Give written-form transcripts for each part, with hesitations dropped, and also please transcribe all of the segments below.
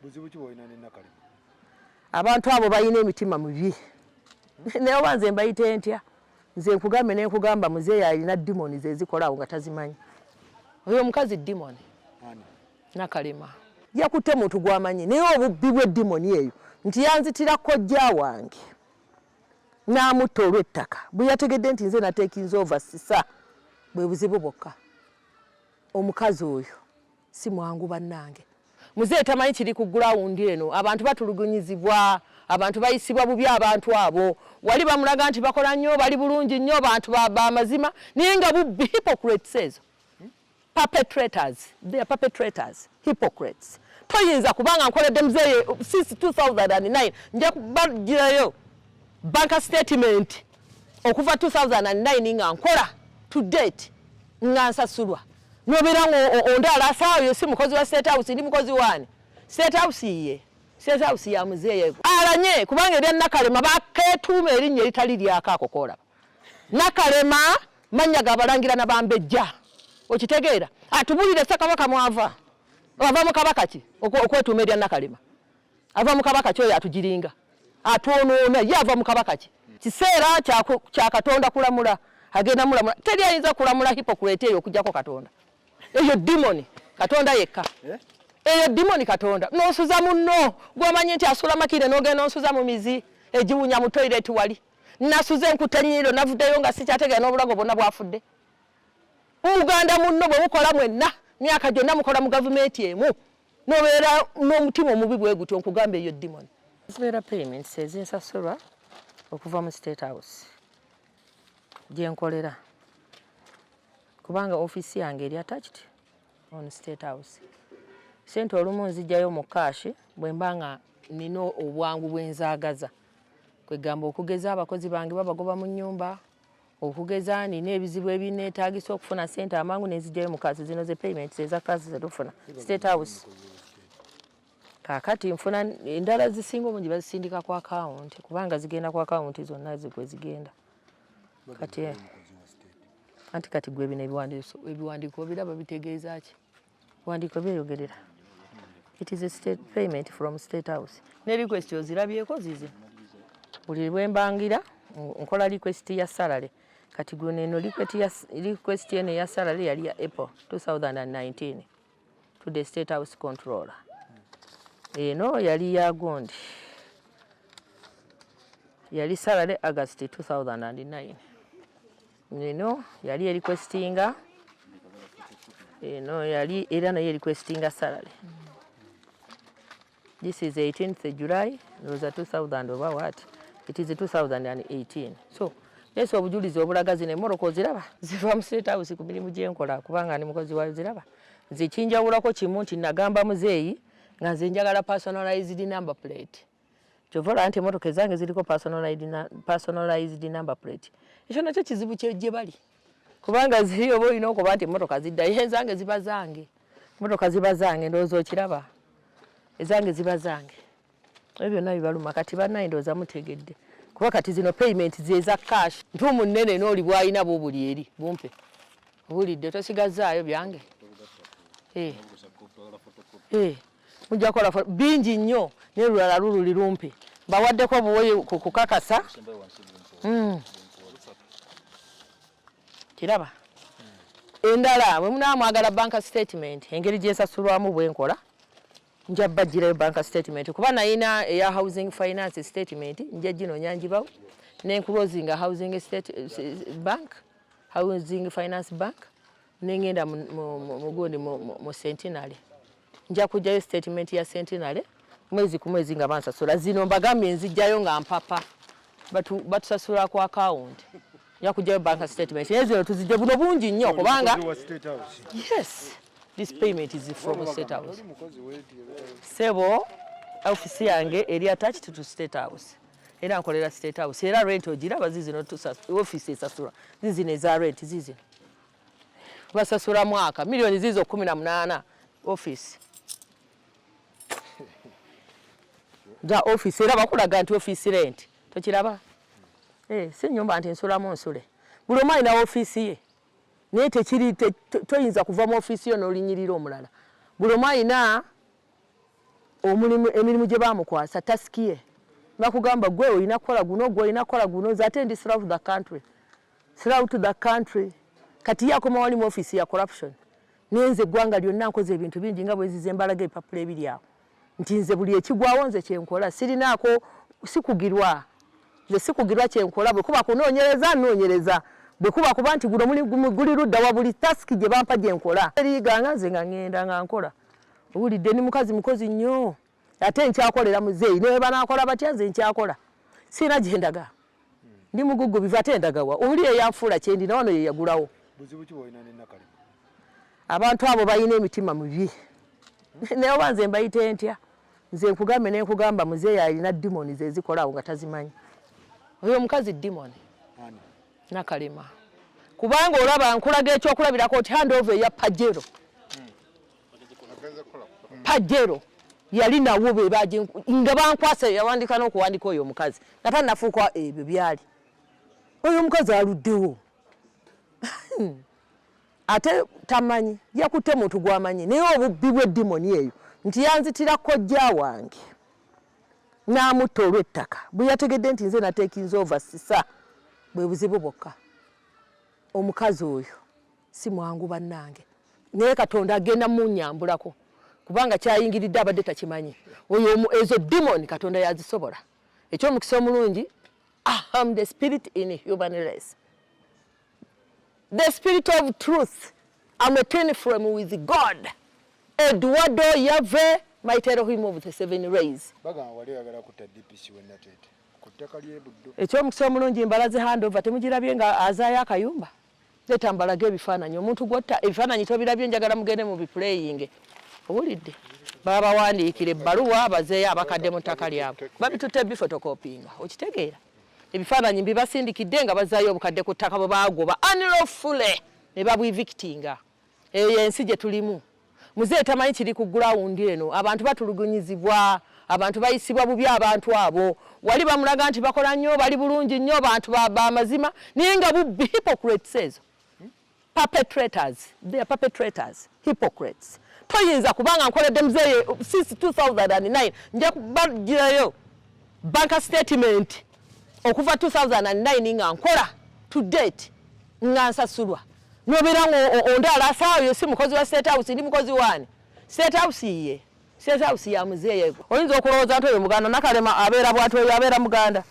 buzibu ki boyina ne Nakalema abantu abo bayina emitima mibi naye wanze mbayite ntya nze nkugambe ne nkugamba muzeeyi alina demoni zezikolawo nga tazimanyi oyo omukazi demoni Nakalema yakutte muntu gwamanyi naye obubbi bw'eddimoni eyo nti yanzitira kojja wange n'amutta olw'ettaka bwe yategedde nti nze nateekinze over sisa bwe buzibu bwokka omukazi oyo si mwangu bannange muzeeyi tamanyi kiri ku gurawundi eno abantu batulugunyizibwa abantu bayisibwa bubi abantu abo wali bamulaga nti bakola nnyo bali bulungi nnyo bantu b'amazima naye nga bubbi hypocrites ezo perpetrators they are perpetrators hypocrites toyinza kubanga nkoledde muzeeyi since 2009 nja kubagirayo bank statement okuva 2009 nga nkola to date nga nsasulwa nobeera ondaala asaayo si mukozi wa State House ndi mukozi wani State House ya muzeeyi alanye kubanga erya Nakalema bakeetuuma erinnya eritali lyako akokola Nakalema mannya gabalangira nabambejja okitegeera atubulire Ssekabaka mwava ava mu kabaka ki okwetuuma erya Nakalema ava mu kabaka ki oyo atugiringa atwonoona ye ava mu kabaka ki kiseera kya Katonda kulamula agenda mulamula teri ayinza kulamula hypocrite eyo okujjako Katonda eyo demoni Katonda yekka eyo demoni Katonda n'osuza munno gw'omanyi nti asula makire n'ogenda n'osuza mu mizi egiwunya mu toilet wali nasuze enkutta nnyindo navuddeyo nga sikyategeera n'obulago bwonna bwafudde Uganda munno bwe mukola mwenna myaka gyonna mukola mu gavumenti emu n'obeera n'omutima omubi bwe gutyo nkugamba eyo demoni zibeera payments ezinsasulwa okuva mu State House gye nkolera kubanga office yange eri attached on State House sente olumu nzijjayo mu cash bwe mbanga nina obwangu bwenzaagaza kwegamba okugeza abakozi bange babagoba mu nnyumba okugeza nina ebizibu ebineetaagisa okufuna sente amangu nenzijjayo mu kazi zino ze payments eza kazi zetufuna State House kakati nfuna endala zisinga omungi bazisindika ku account kubanga zigenda ku account zonna zikwe zigenda kati gwe bino ebiwandiiko biraba bitegeeza ki biwandiiko byeyogerera it is a state payment from State House ne request ozirabyeko zize buli lwe mbangira nkola request ya salary kati gwe neno request eno ya salary yali ya April 2019 to the State House controller eno yali ya gondi yali salary August 2009 neno yali requestinga eno yali era nayo requestinga salary this is 18th July was 2000 over what it is 2018 so yes obujulizi obulagazi ne moroko ziraba ziva mu State House ku mirimu gyenkola kubanga ni mukozi wa ziraba zikinjawulako kimu nti nagamba muzeeyi nga nze njagala personalized number plate kyovola nti emotoka zange ziriko personalized number plate ekyo nakyo kizibu gye bali kubanga ziri oba olina okuba nti emotoka ziddayo ezange ziba zange emotoka ziba zange ndowooza okiraba ezange ziba zange ebyo byonna bibaluma kati bannaye ndowooza mutegedde kuba kati zino payment zeza cash ntumu nnene n'oli bw'alina boobuli eri bumpe obulidde tosigazaayo byange mujja kola bingi nnyo n'olulala lululi lumpe bawaddeko buwoyi kukakasa kiraba endala bwe munaamwagala bank statement engeri gyesasulwamu bwenkola nja bajjirayo bank statement kuba nayina eya housing finance statement nja gino nyanjibawo nenclosinga housing bank housing finance bank nengenda mugundi mu Centenary nja kujjayo statement ya Centenary mwezi ku mwezi nga bansasula zino mbagambye nzijjayo nga mpapa batusasula ku account nja kujjayo bank statement ezino tuzijja buno bungi nnyo kubanga yes this payment is from State House sebo office yange eri attached to State House era nkolera State House era rent ogiraba zizino office esasula zizino eza rent zizino basasula mwaka milioni zizo 18 office da office era bakulaga nti office rent tokiraba si nyumba nti nsulamu nsule buli omu alina office ye naye tekiri toyinza kuva mu office yo n'olinyirira omulala buli omu alina emirimu gye bamukwasa tasikiye bakugamba gwe olina kukola guno gwe olina kukola guno zate ndi throughout the country kati yakoma wali mu office ya corruption nenze eggwanga lyonna nkoze ebintu bingi nga bwezize embalaga ebipapula ebiri awo nti nze buli ekigwawo nze kyenkola sirinaako sikugirwa kyenkola bwe kuba kunoonyereza bwe kuba kuba nti guno guli ludda wa buli tasiki gye bampa gyenkola eriganga nze nga ngenda nga nkola owulidde ni mukozi nnyo ate nkyakolera muzeeyi ne banaakola batya nze nkyakola sirina gyendaga ndi mugugu biva ate ndagawa owuli eyanfuula kyendina wano ye yagulawo buzibu ki bw'olina ne Nakalema abantu abo balina emitima mibi naye oba nze mbayite ntya nze nkugambe ne nkugamba muzeeyi alina dimoni ze zikola awo nga tazimanyi oyo omukazi dimoni Nakalema kubanga olaba nkulaga ekyokulabirako nti handover eya Pajero yali nawo be baje nga bankwasa yawandika n'okuwandika oyo omukazi nga tannafuuka ebyo byali oyo omukazi aluddewo ate tamanyi yakutte muntu gwamanyi naye obubbi bw'eddimoni eyo nti yanzitira kojja wange n'amutta olw'ettaka bwe yategedde nti nze nateekinze over sisa bwe buzibu bwokka omukazi oyo si mwangu bannange naye Katonda agenda munnyambulako kubanga kyayingiridde abadde takimanyi oyo ezo demon Katonda yazisobola ekyomukisa omulungi I am the spirit in human race, the spirit of truth. I'm a twin flame with God. Eduardo Yahweh, mighty Elohim of the seven rays. Ekyomukisa omulungi mbalaze handover temugirabye nga azaayo akayumba leta mbalage ebifaananyi omuntu gwotta ebifaananyi tobirabye njagala mugende mu biplaying owulidde baba wandiikira ebbaluwa abazeeyo abakadde mu ttaka lyabwe babitutte bifotokopinga okitegeera ebifaananyi mbibasindikidde nga bazaayo obukadde ku ttaka bwe baagoba unlawfully ne babwivictinga eyo yensi gye tulimu muzeeyi tamanyi kiri ku gurawundi eno abantu batulugunyizibwa abantu bayisibwa bubi abantu abo wali bamulaga nti bakola nnyo bali bulungi nnyo bantu bamazima naye nga bubbi hypocrites ezo perpetrators, they are perpetrators, hypocrites. Toyinza kubanga nkoledde muzeeyi since 2009 nja kubagirayo bank statement okuva 2009 nga nkola to date nga nsasulwa nobeera ondaala asaayo si mukozi wa State House ndi mukozi wani State House ya muzeeyi oyinza okulowooza nti oyo Muganda Nakalema abeera bw'ati oyo abeera Muganda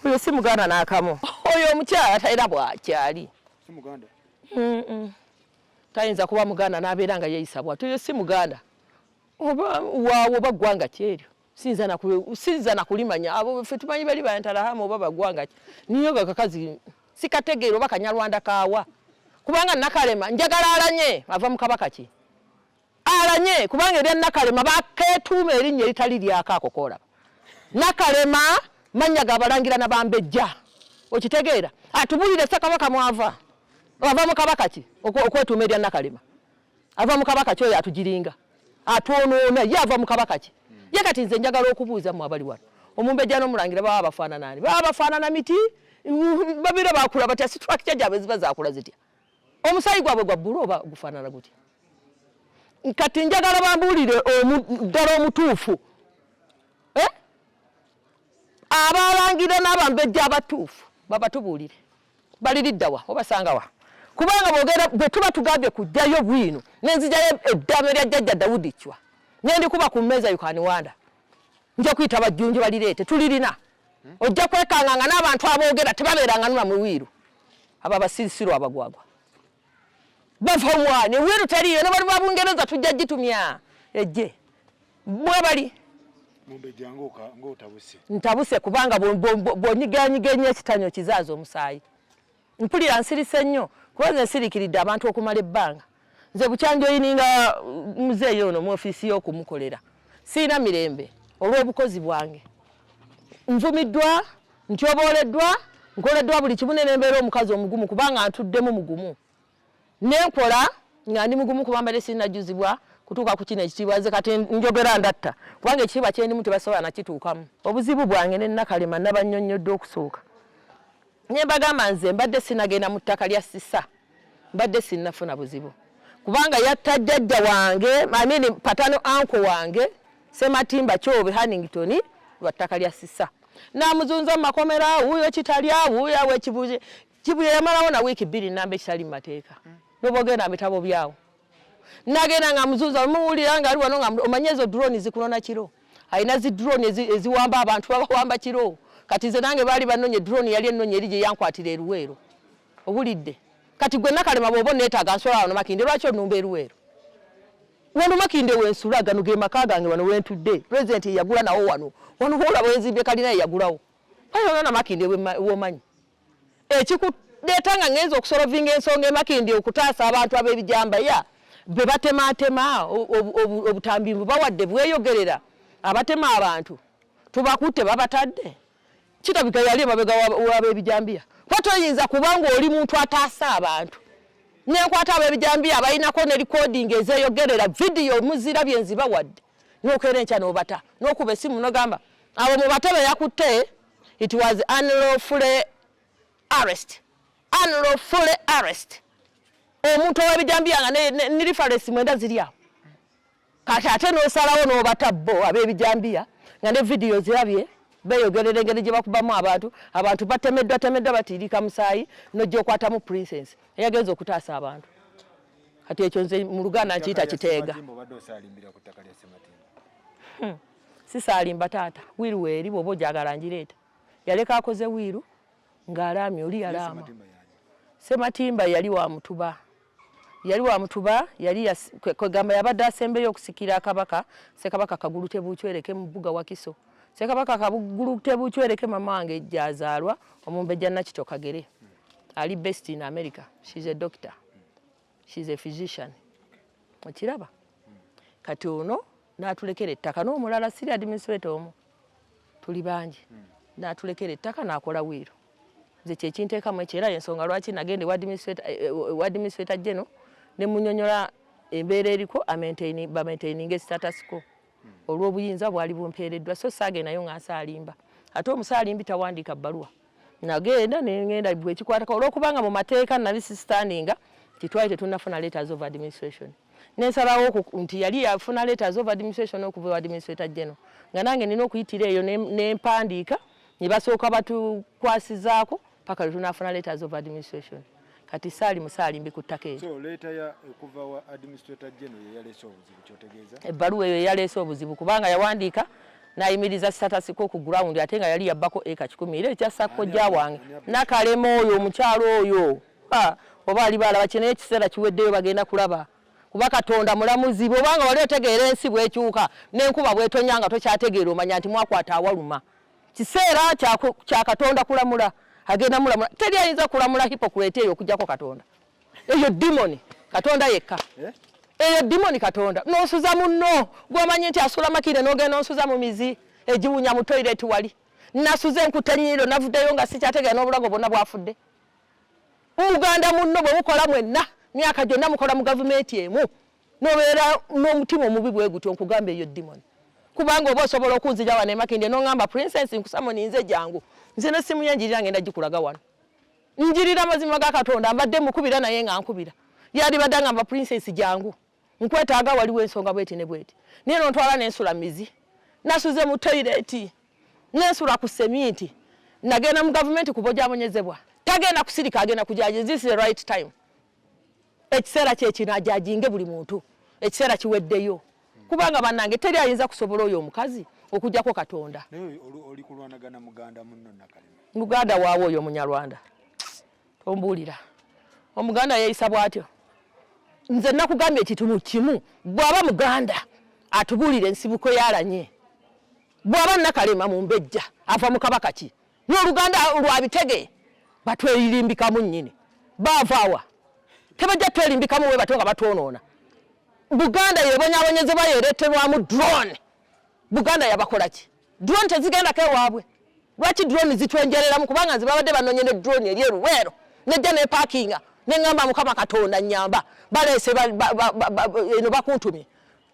oyo si Muganda n'akamu oyo omukyala talina bw'akyali si Muganda tayinza kuba Muganda n'abeera nga yeeyisa bw'ati oyo si Muganda oba ggwanga ki eryo sinza na kulimanya abo ffe tumanyi bali bantalahamu oba baggwanga ki niyo nga kakazi sikategeera oba Kanyarwanda kaawa kubanga Nakalema njagala alanye ava mu kabaka ki alanye kubanga erya Nakalema bakeetuuma erinnya eritali lyako akokoolaba Nakalema mannya g'abalangira n'abambejja okitegeera atubulire Ssekabaka mwava ava mu kabaka ki okwetuuma erya Nakalema ava mu kabaka ki oyo atugiringa atwonoona ye ava mu kabaka ki ye kati nze njagala okubuuza mu abali wano omumbejja n'omulangira baba bafaanana ani baba bafaanana miti babeera bakula batya situakitya gyabwe ziba zakula zitya omusayi gwabwe gwa bbulu oba gufaanana gutya kati njagala bambuulire ddala omutuufu abalangira n'abambejja abatuufu babatubuulire baliriddawa obasangawa kubanga boogera bwe tuba tugambye kujjayo bwino nenzijjayo eddaame lya jjajja Dawudi Chwa nendi kuba ku mmeeza yukaniwanda nja kuyita bajjunju balireete tulirina ojja kwekanganga n'abantu aboogera tebabeeranga nula mu wiiru abo abasirisirwa abagwagwa bava omwani ewiiru teriyo ne bali babungereza tujja gitumya ejje bwe bali Mubenjja ng'otabuse ntabuse kubanga bw'onyigaanyiga ennyo ekitanyo kizaaza omusaayi mpulira nsirise nnyo kuba nsirikiridde abantu okumala ebbanga nze bukyanjoyininga muzeeyi ono mu ofiisi y'okumukolera siina mirembe olw'obukozi bwange nvumiddwa ntyobooleddwa nkoleddwa buli kimu ne mbeera omukazi omugumu kubanga ntuddemu mugumu nenkola nga ndi mugumu kubambadde sinnajjuzibwa kutuuka ku kino ekitiibwa nze kati njogera ndatta kubanga ekitiibwa kyendimu tebasobola nakituukamu obuzibu bwange ne Nakalema nabannyonnyodde okusooka nye mbagamba nze mbadde sinagenda mu ttaka lya Sisa mbadde sinnafuna buzibu kubanga yatta jjajja wange patano anko wange Sematimba Kyobe Hannington lwattaka lya Sisa namuzunza mu makomera wuyo kitalya wuyo we Kibuye yamalawo na wiiki 2 nambe kitali mu mateeka nobogenda bitabo byawo nagenda nga muzunza muwulira nga ali wano nga omanyezo drone zikunona kiro ayina zi drone eziwamba abantu babawamba kiro kati ze nange bali banonye drone yali ennonye eri gye yankwatira eruweero obulidde kati gwe Nakalema bwoba neetaaga nsola wano Makinde lwaki onumba eruweero wano Makinde wensula gano ge maka gange wano wentudde president yagula nawo wano hola bwenzimbye kalina yagulawo ayo na Makinde womanyi ekikuleeta nga ngenza okusolovinga ensonga e Makinde okutaasa abantu ab'ebijamba ya be batematema obutambi bawadde bweyogerera abatema abantu tubakutte babatadde kitabika yali mabega w'ab'ebijambiya kwatoyinza kubanga oli muntu ataasa abantu nenkwata ab'ebijambiya abayinako ne recording ezeyogerera video muzira byenzi bawadde n'okeera enkya n'obata n'okuba essimu n'ogamba abo mu batebe yakutte it was unlawful arrest omuntu ow'ebijambiya nga ne reference mwenda ziri awo kati ate n'osalawo n'obata bo ab'ebijambiya nga ne video zirabye beyogerera engeri gye bakubamu abantu batemeddwa batiirika musaayi n'ojja okwatamu princess eyagenza okutaasa abantu kati ekyo nze mu Luganda nkiyita kiteega sisaalimba taata wiiru weeri bw'oba ogyagala ngireeta yaleka akoze wiiru ng'alaamye oli yalaama Sematimba yali wa Mutuba yali kwegamba yabadde asembeyo okusikira Kabaka Ssekabaka Kagulute Buchwereke mu Bbuga wa Kiso Ssekabaka Kagulute Buchwereke mama wange gyazaalwa Omumbejja Nakito Kagere ali based in America. She's a doctor, she's a physician. Okiraba kati ono n'atulekera ettaka n'omulala siri administrator omu tuli bangi n'atulekera ettaka n'akola wiiro nze kyekinteekamu ekyo era ensonga lwaki nagende wa administrator general ne munyonyola embeera eriko bamaintaininga status quo olw'obuyinza bwali bumpeereddwa so saagendayo nga nsaalimba ate omusaalimbi tawandiika bbaluwa nagenda nengenda bwekikwatako olw'okubanga mu mateeka nali sistandinga titwali tetunafuna letters of administration nensalawo nti yali yafuna letters of administration okuva administrator general nga nange nina okuyitira eyo nempandiika ne basooka batukwasizaako paka lwetunafuna letters of administration kati saali musaalimbi ku ttaka eyo. So letter ya okuva wa administrator general yaleese obuzibu kyotegeeza? Ebbaluwa eyo yaleese obuzibu kubanga yawandiika n'ayimiriza status ko ku ground ate nga yali yabbako eka 10 era ekyassa kojja wange Nakalema oyo omukyalo oyo oba ali balaba kino ekiseera kiweddeyo bagenda kulaba kuba Katonda mulamuzi bw'obanga wali otegeera ensi bwekyuka n'enkuba bwetonya nga tokyategeera omanya nti mwakwata awaluma kiseera kya Katonda kulamula agenda mulamula teri ayinza kulamula hypocrite eyo okujjako Katonda eyo demoni Katonda yekka eyo demoni Katonda n'osuza munno gw'omanyi nti asula Makinde n'ogenda n'osuza mu mizi egiwunya mu toilet wali nasuze enkutta ennyindo navuddeyo nga sikyategeera n'obulago bwonna bwafudde Uganda munno bwe mukola mwenna myaka gyonna mukola mu gavumenti emu n'obeera n'omutima omubi bwe gutyo nkugamba eyo demoni kubanga oba osobola okunzija wano e Makinde n'ongamba princess nkusamoni nze jangu nze n'essimu yenjirira ngenda gikulaga wano njirira amazima ga Katonda mbadde mukubira naye nga nkubira yali badde ngamba princess jangu nkwetaaga waliwo ensonga bweti ne bweti naye nontwala n'ensula mizi nasuze mu toilet n'ensula ku seminti nagenda mu gavumenti kubojabonyezebwa tagenda kusirika agenda kujaji this is the right time ekiseera kyekino ajajinge buli muntu ekiseera kiweddeyo kubanga bannange teri ayinza kusobola oyo omukazi okujjako Katonda naye oli kulwanagana muganda munno Nakalema muganda waawe oyo Munyarwanda ombuulira omuganda yeeyisa bw'atyo nze nakugambye ekitumu kimu bw'aba muganda atubuulire ensibuko yalanye bw'aba Nakalema Mubenjja ava mu kabaka ki n'oluganda lwabitege batwerimbikamu nnyini baavaawa tebajja twerimbikamu we bato nga batwonoona Buganda yebonyabonyezebwa yereeterwamu drone Buganda yabakola ki drone tezigendako ewaabwe lwaki drone zitwenjereramu kubanga nzibabadde banonye ne drone eri eruweero nejja ne parkinga neŋŋamba Mukama Katonda nnyamba baleese eno bakuntumye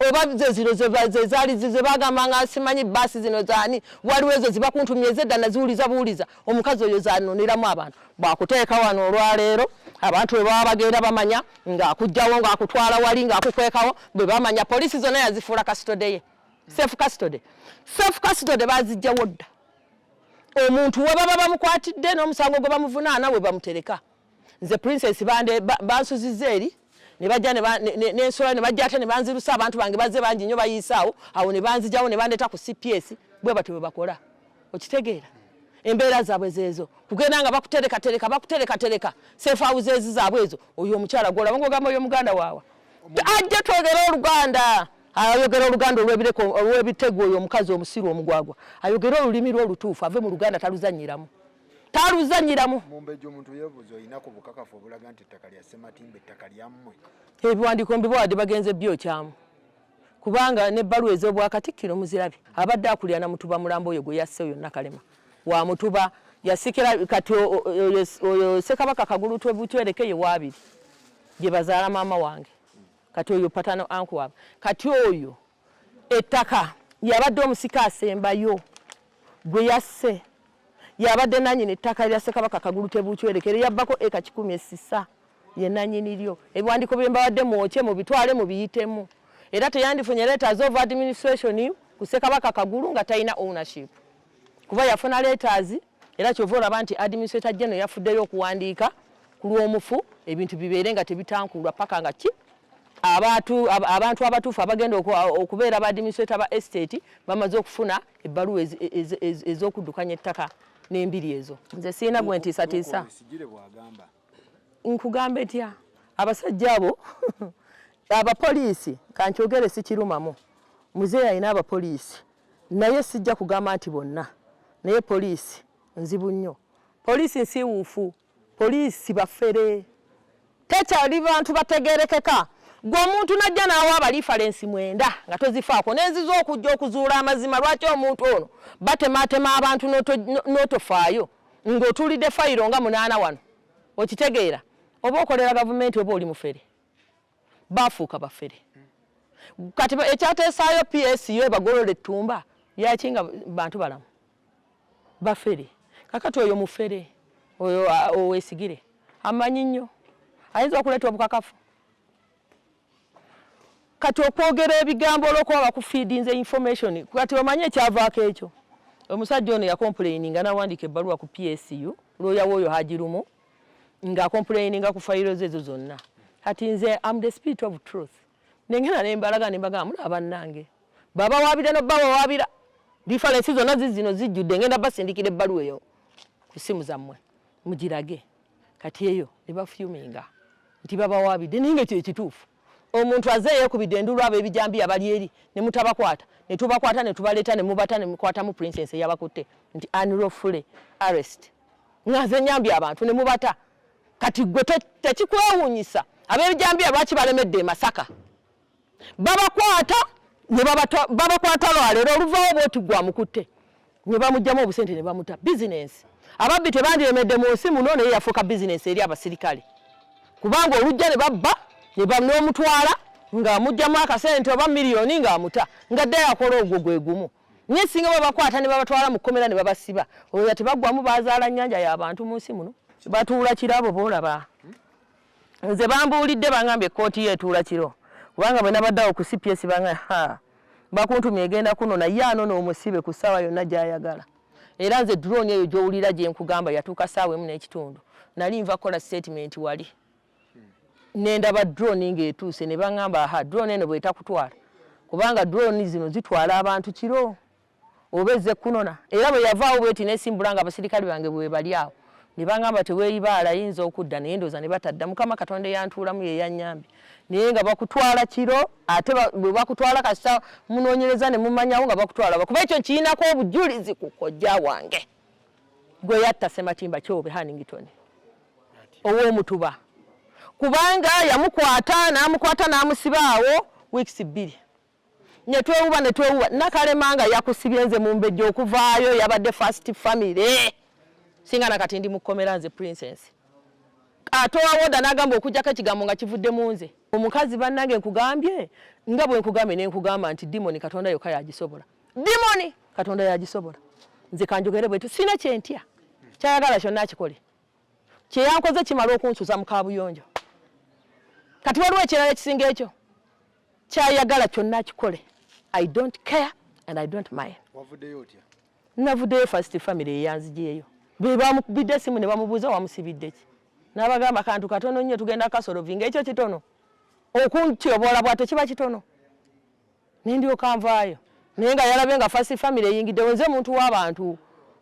oba zino zezaali zebagambanga simanyi baasi zino zaani waliwo ezo zibakuntumye ezedda naziwuliza buwuliza omukazi oyo zanoneramu abantu bwakuteeka wano olwaleero abantu bwe baba bagenda bamanya ng'akugjawo ng'akutwala wali ng'akukwekawo bwe bamanya poliisi zonna yazifuula kasitode ye Self custody bazijja wodda. Omuntu wababa bamukwatidde n'omusango gwe bamuvunaana we bamutereka. Nze Princess bande bansuzizza eri ne bajja n'ensola ne bajja ate ne banzirusa abantu bange bazze bangi nnyo bayisaawo awo ne banzijawo ne bandeeta ku CPS bwe batyo bwe bakola. Okitegeera? Embeera zaabwe zeezo kugenda nga bakutereka safe houses zaabwe ezo oyo omukyala gwola ng'ogamba oyo muganda waawa ajja twogera Oluganda ayogera Oluganda olw'ebitego oyo omukazi omusiru omugwagwa ayogera olulimi lw'olutuufu ave mu Luganda taluzanyiramu Mubenjja omuntu yeebuuza oyinako bukakafu obulaga nti ettaka lya Ssematimba ettaka lyammwe ebiwandiiko mbibawadde bagenze byokyamu kubanga n'ebbaluwa ez'obwakatikkiro muzirabe abadde akulira na Mutuba Mulambo oyo gwe yasse oyo Nakalema wa Mutuba yasikira kati oyo Ssekabaka Kagulu Butwereke ye waabiri gye bazaala maama wange kati oyo patano anku waabwe kati oyo ettaka yabadde omusika asembayo gwe yasse yabadde nanyini ettaka lya Ssekabaka Kagulu Butwereke yabbako eka 10 essisa ye nanyini lyo ebiwandiiko bye mbawadde mwoke mu bitwale mu biyitemu era teyandifunye letters of administration ku Ssekabaka Kagulu nga talina ownership kuba yafuna letters era kyova olaba nti administrator general yafuddeyo okuwandiika ku lw'omufu ebintu bibeere nga tebitankulwa paka nga ki abantu abatuufu abagenda okubeera ba administrator ba estate bamaze okufuna ebbaluwa ez'okuddukanya ettaka n'embiri ezo. Nze siina gwe ntiisatiisa nkugamba etya abasajja abo abapoliisi kankyogere sikirumamu muzeeyi alina abapoliisi naye sijja kugamba nti bonna naye poliisi nzibu nnyo poliisi nsiiwuufu poliisi baffere tekyali bantu bategerekeka gwe omuntu najja naawa abalifalensi 9 nga tozifaako n'enziza okujja okuzuula amazima lwaki omuntu ono batemaatema abantu n'otofaayo ng'otulidde fayiro nga 8 wano okitegeera oba okolera gavumenti oba oli mufere bafuuka baffere kati ekyateesaayo PSU ebagolola ettumba yaki nga bantu balamu baffere kakati oyo mufere oyo oweesigire amanyi nnyo ayinza okuleeta obukakafu kati okwogera ebigambo olw'okuba bakufiidinze information kati omanye ekyavaako ekyo omusajja ono yakomplaininga n'awandiika ebbaluwa ku PSU looyawo oyo Hajirumu ng'akomplaininga ku fayiro ze ezo zonna kati nze am the spirit of truth nengena nembalaga nembaga mulaba bannange baba waabira no baba waabira difference zonna zino zijjudde ngenda basindikira ebbaluwa eyo ku simu zammwe mugirage kati eyo ne bafyuminga nti baba waabidde ninga ekituufu omuntu azeeyo ku bidendulu abo ebijambi abali eri ne mutabakwata ne tubakwata ne tubaleeta ne mubata ne mukwata mu princess yabakutte nti unlawful arrest ngaze nyambi abantu ne mubata kati gwe tekikwewuunyisa ab'ebijambi lwaki balemedde Masaka babakwata ne babakwata lwaleero oluvaawo bwoti gwamukutte ne bamugjamu obusente ne bamuta business ababbi tebandiremedde mu nsi muno naye yafuuka business eri abasirikale kubanga olujja ne babba ne bamutwala ng'amugjamu akasente oba miliyoni ng'amuta ngadde yakola ogwo gwe gumu naye singa babakwata ne babatwala mu kkomera ne babasiba oyo tebaggwamu bazaala nnyanja y'abantu mu nsi muno batuula kirabo boolaba nze bambuulidde bangambye ekkooti yeetuula kiro kubanga bwe nabaddeawo ku CPS banga bakuntumye egenda kuno naye anono omusibe ku ssaawa yonna gy'ayagala era nze drone eyo gy'owulira gye nkugamba yatuuka ssaawa 1:30 nali nva kukola statement wali nendaba drone ng'etuuse ne bangamba drone eno bwetakutwala kubanga drone zino zitwala abantu kiro oba ezze kunona era bwe yavaawo bweti nesimbulanga abasirikale bange bwe bali awo ne bangamba teweeyibaala ayinza okudda naye ndooza ne batadda Mukama Katonda eyantuulamu ye yannyambye naye nga bakutwala kiro ate bwe bakutwala kasita munoonyereza ne mumanyawo nga bakutwala kuba ekyo kirinako obujulizi ku kojja wange gwe yatta Ssematimba Kyobe Hannington ow'Omutuba kubanga yamukwata n'amusiba awo weeks 2 ne twewuba Nakalema nga yakusibye nze Mubenjja okuvaayo yabadde first family singa nakati ndi mukomera nze princess ate wawoda n'agamba okujjako ekigambo nga kivudde mu nze omukazi bannange nkugambye nga bwe nkugambye ne nkugamba nti dimoni Katonda yokka yagisobola dimoni Katonda yagisobola nze kanjogere bwetu sina kyentya kyayagala kyonna akikole kyeyankoze kimala okunsuza mu kaabuyonjo kati waliwo ekirala ekisinga ekyo kyayagala kyonna akikole I don't care and I don't mind. Wavuddeyo otya? Navuddeyo first family eyanzijeeyo. Be bamukubidde simu ne bamubuuza wamusibidde ki. N'abagamba kantu katono nnyo tugenda kasolovinga ekyo kitono. Okuntyobola bw'ate kiba kitono. Ne ndyoka nvaayo. Naye nga yalabye nga first family eyingiddewo nze muntu w'abantu.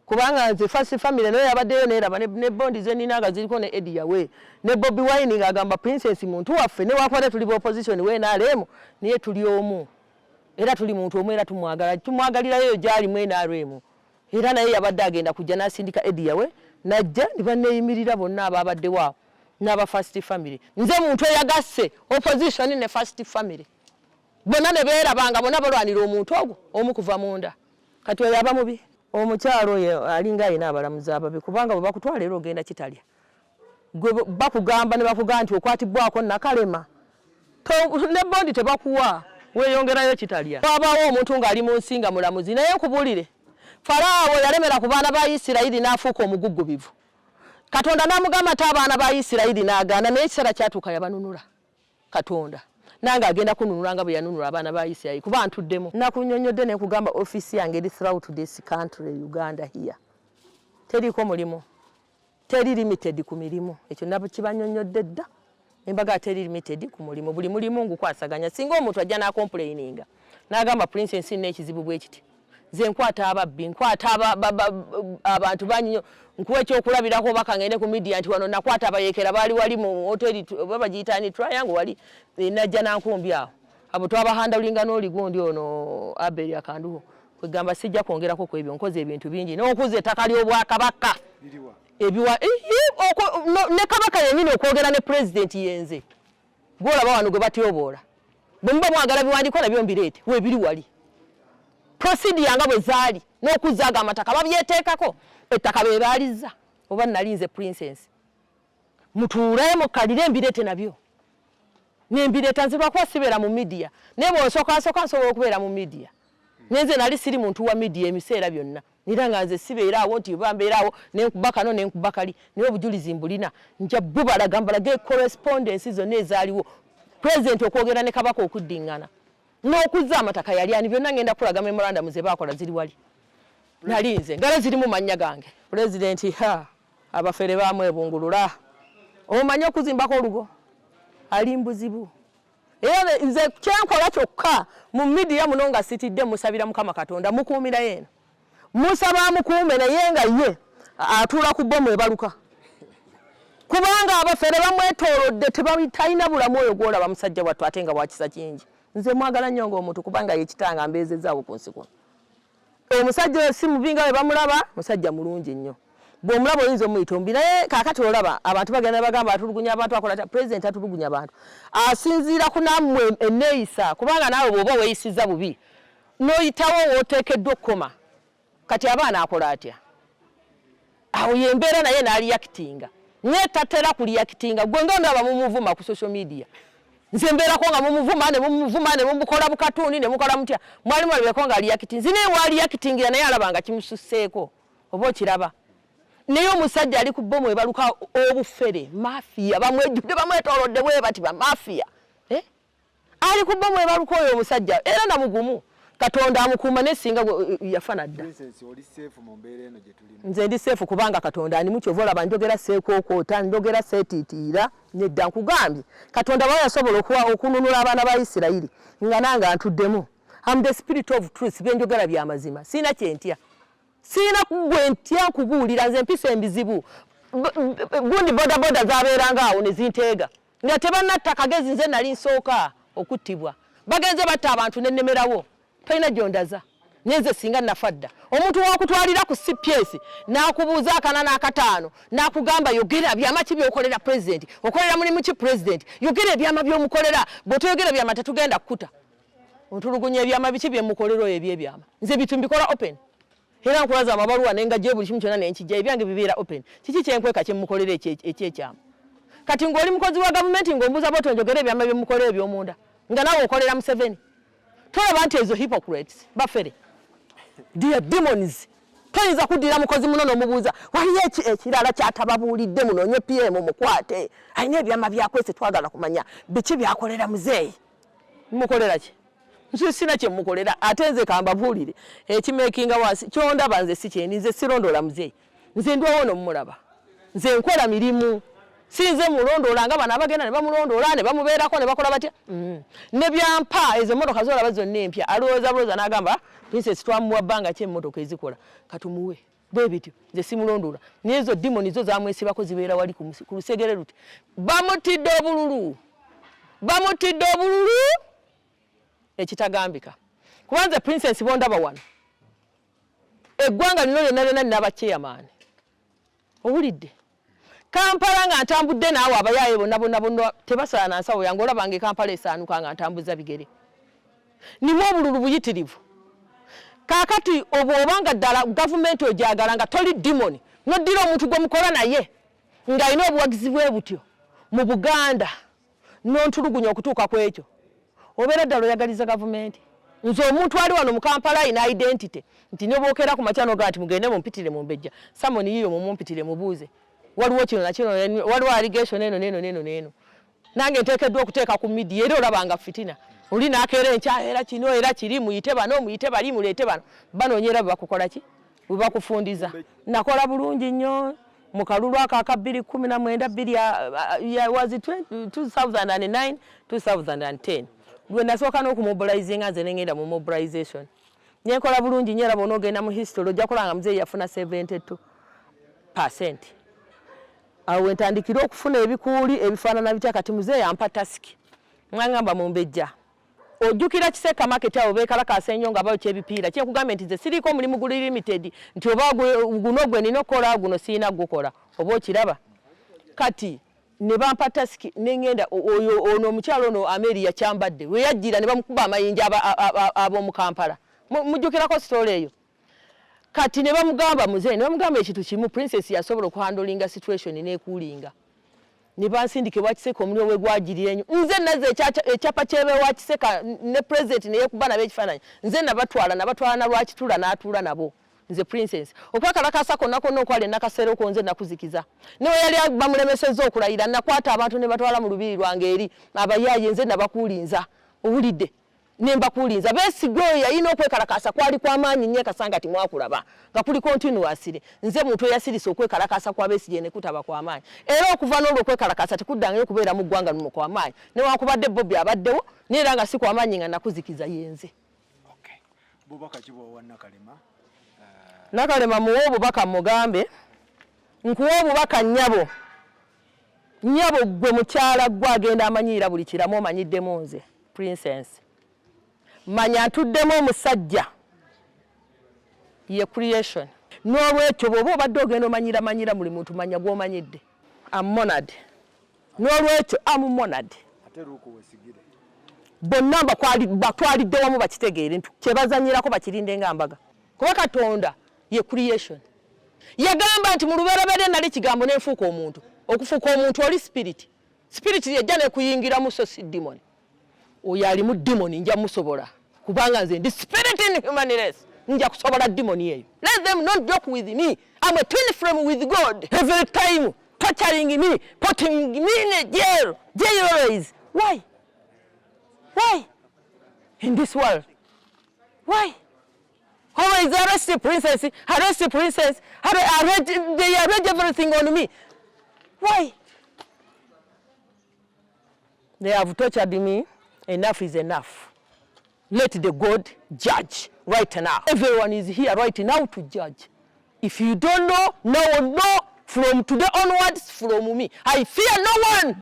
Kubanga nze first family naye yabaddeyo neeraba ne bondi ze nnina nga ziriko ne Eddie Yawe. Ne Bobi Wine ng'agamba Princess muntu waffe ne wakwata tuli opposition we NRM naye tuli omu. Era tuli muntu omu era tumwagala. Tumwagalirayo gyali mu NRM. Era naye yabadde agenda kujja n'asindika Eddie Yawe najja ne banneeyimirira bonna ababaddewo awo n'aba first family. Nze muntu eyagasse opposition ne first family. Bonna ne beerabanga bonna balwanira omuntu ogwo omu kuva munda. Kati oyo aba mubi. Omukyalo oyo alinga ayina abalamuzi ababi kubanga bwe bakutwala era ogenda kitalya. Gwe bakugamba ne bakugamba nti okwatibwako Nakalema. Ne bondi tebakuwa weeyongerayo kitalya. Wabaawo omuntu ng'ali mu nsinga mulamuzi naye nkubulire. Farao yalemera ku baana ba Isirayiri n'afuuka omuguggubivu. Katonda n'amugamba ate abaana ba Isirayiri n'agaana naye ekiseera kyatuuka yabanunula. Katonda nange agenda kununula nga bwe yanunula abaana ba Isirayiri kuba ntuddemu. Nakunnyonnyodde ne nkugamba office yange eri throughout this country Uganda here. Teriko mulimu. Teri limited ku mirimu. Ekyo nabo kibannyonnyodde dda. Embaga teri limited ku mulimu. Buli mulimu ngukwasaganya. Singa omuntu ajja n'akomplaininga. N'agamba Princess n'ekizibu bwe kiti. Ze nkwata ababbi nkwata abantu banyinyo nkuwe ekyokulabirako bakangende ku media nti wano nakwata abayekera bali wali mu hoteli babagiyitani triangle wali najja nankumbi awo abo twabahandaulinga n'oli gundi ono Abel Akanduho kwegamba sijja kwongerako ku ebyo nkoze ebintu bingi n'okuza ettaka ly'Obwakabaka ebiwa ne kabaka yennyini okwogera ne president yenze gwolaba wano gwe batyoboola bwe muba mwagala biwandiko nabyo mbireete weebiri wali procedure yanga bwe zaali n'okuzaaga amataka babyeteekako ettaka be baalizza oba nalinze Princess mutuule mukalire embirete nabyo n'embireta nze lwakuba sibeera mu media naye bw'osooka nsobola okubeera mu media nenze nali siri muntu wa media emiseera byonna era nga nze sibeeraawo nti oba mbeeraawo nenkuba kano nenkuba kali naye obujulizi mbulina nja bubalaga mbalage correspondence zonna ezaaliwo president okwogera ne kabaka okuddingana n'okuzza amataka yali ani byonna ngenda kulaga memorandum ze baakola ziri wali nalinze ngalo zirimu mannya gange president abafere bamwebungulula omanyi okuzimbako olugo ali mbuzibu era nze kyenkola kyokka mu media muno nga sitidde musabira Mukama Katonda mukuumira yena musaba mukuume naye nga ye atula ku bomu ebaluka kubanga abafere bamwetoolodde tebatalina bulamu oyo gwolaba musajja wattu ate nga bwakisa kingi nze mwagala nnyo ng'omuntu kubanga yekitanga mbeezezaawo ku nsi kuno omusajja si mubi nga bwe bamulaba musajja mulungi nnyo bw'omulaba oyinza omuyita ombi naye kaakati olaba abantu bagenda bagamba atulugunya abantu akola president atulugunya abantu asinziira ku nammwe enneeyisa kubanga naawe bw'oba weeyisiza bubi n'oyitawo w'oteekeddwa okukoma kati abaana akola atya awo yembeera naye n'aliyakitinga naye tatera kuliyakitinga gwe nga ndaba mumuvuma ku social media nze mbeerako nga mumuvuma ne mumukola bukatuuni ne mukola mutya mwali mwalabeko nga aliyakitinga naye waaliyakitingira naye alaba nga kimususseeko oba okiraba naye omusajja ali ku bomu ebaluka obufere mafiya bamwejjudde bamwetoolodde bwe bati bamafiya ali ku bomu ebaluka oyo omusajja era namugumu Katonda amukuuma nesinga yafana dda nze ndi seefu kubanga Katonda ani mukyovola banjogera seekookota njogera seetiitiira nedda nkugambye Katonda bwe yasobola okununula abaana ba Isirayiri nga nange ntuddemu am the spirit of truth byenjogera by'amazima siina kyentya siina kugwe ntya nkubuulira nze mpisa embizibu gundi bodaboda zabeeranga awo ne zinteega nga tebannatta kagezi nze nali nsooka okuttibwa bagenze batta abantu nennemerawo talina gyondaza nyenze singa nafadda omuntu wakutwalira ku CPS nakubuuza akana n'akataano nakugamba yogera byama ki byokolera president okolera mulimu ki president yogera byama byomukolera bw'otoyogera byama tetugenda kukuta ontulugunya ebyama biki byemukolera oyo ebyebyama nze bitu mbikola open era nkulaza amabaluwa nenga je buli kimu kyonna nenkijja ebyange bibeera open kiki kyenkweka kyemukolera ekyekyama kati ng'oli mukozi wa gavumenti ng'ombuuza bw'otyo njogera ebyama byemukolera ebyomunda nga nawe okolera Museveni tolaba nti ezo hypocrites bafere dear demons toyinza kuddira mukozi muno n'omubuuza waliyo ekirala kyatababuulidde munoonye PM mukwate alina ebyama byakwese twagala kumanya biki byakolera muzeeyi mukolera ki nze sina kye mukolera ate nze kambabuulire ekimekinga wansi kyondaba nze si kyendi nze sirondoola muzeeyi nze ndwawo nomulaba nze nkola mirimu sinze mulondoola nga bano abagenda ne bamulondoola ne bamubeerako ne bakola batya ne byampa ezo emmotoka zolaba zonna empya alowooza bulooza n'agamba princess twamuwa bbanga ki emmotoka ezikola katumuwe bwe bityo nze simulondoola naye ezo dimoni zo zamwesibako zibeera wali ku lusegere luti bamutidde obululu ekitagambika kubanza princess bondaba wano eggwanga lino lyonna lyonna lina abachairman owulidde Kampala nga ntambudde naawe abayaaye bonna tebasala na nsawo yange olabanga Kampala esaanuka nga ntambuza bigere nimu obululu buyitirivu kaakati obanga ddala gavumenti ojagala nga toli dimoni noddira omuntu gwe mukola naye ng'alina obuwagizi bwe butyo mu Buganda nontulugunya okutuuka ku ekyo obeera ddala oyagaliza gavumenti nze omuntu ali wano mu Kampala ayina identity nti nyobookera ku makyano ga nti mugende mumpitire Mubenjja Samoni yiyo mumumpitire mubuuze waliwo kino nakino waliwo allegation eno nange nteekeddwa okuteeka ku media era olabanga fitina oli nakeera enkya era kino era kiri muyite bano muyite bali muleete banoonyera bakukola ki bwe bakufundiza nakola bulungi nnyo mu kalulu ako aka 2019 was it 2009 2010 lwe nasooka n'okumumobilizinga nze nengenda mu mobilization nyenkola bulungi nnyo era bona ogenda mu history ojja kulanga muzeeyi yafuna 72%. Awo entandikira okufuna ebikuuli ebifaanana bitya kati muzeeyi ampa tasiki ngamba Mubenjja ojjukira Kiseka market awo beekalakaasa ennyo nga bayokya ebipiira kyekugambye nti nze siriiko omulimu guli limited nti oba guno gwe nina okukola guno siina gukola oba okiraba kati ne bampa tasiki nengenda ono omukyalo ono Ameri yakyambadde we yajjira ne bamukuba amayinja ab'omu Kampala mujjukirako sitole eyo kati ne bamugamba muzeeyi ne bamugamba ekintu kimu princess yasobola okuhandolinga situation n'ekuulinga ne bansindike wa Kiseka omuliro we gwagirira ennyo nze naze ekyapa ky'ebeewa Kiseka ne president ne yeekuba nabo ekifaananyi nze nabatwala na lwakitula n'atuula nabo nze princess okwekalakaasa konna okwali nakaseereko nze nakuzikiza newe yali bamulemesezza okulayira nakwata abantu ne batwala mu lubiri lwange eri abayaaye nze nabakuulinza owulidde nembakuulinza besigwe yalina okwekalakaasa kwali kw'amaanyi nnyo kasanga ti mwakulaba nga kuli continuously nze muntu eyasirisa okwekalakaasa kwa Besigye ne kutaba kw'amaanyi era okuva n'olwo okwekalakaasa tekuddangayo kubeera mu ggwanga luno kw'amaanyi newankubadde Bobby abaddewo neera nga si kw'amaanyi nga nakuzikiza yenze. Bubaka kibawa Nakalema Nakalema muwe obubaka mugambe nkuwa obubaka nnyabo gwe mukyala gwe agenda amanyiira buli kiramu omanyiddemu nze princess manya ntuddemu omusajja ye creation n'olwekyo bw'oba obadde ogenda omanyira buli muntu manya gw'omanyidde amonad n'olwekyo amumonad bonna batwalidde wamu bakitegeere kyebazanyirako bakirinde nga mbaga kuba Katonda ye creation yagamba nti mu lubereberye nali kigambo n'enfuuka omuntu okufuuka omuntu oli spirit yajja nekuyingiramu so si demon oyo alimu demon nja musobola kubanga nze ndi spirit in human race nja kusobola demon eyo. Let them not joke with me. I'm a twin flame with God every time torturing me, putting me in a jail always. Why in this world? Why always arrest the princess, they arrange everything on me. Why? They have tortured me. Enough is enough. Let the God judge right now. Everyone is here right now to judge. If you don't know, no one know. From today onwards, from me, I fear no one.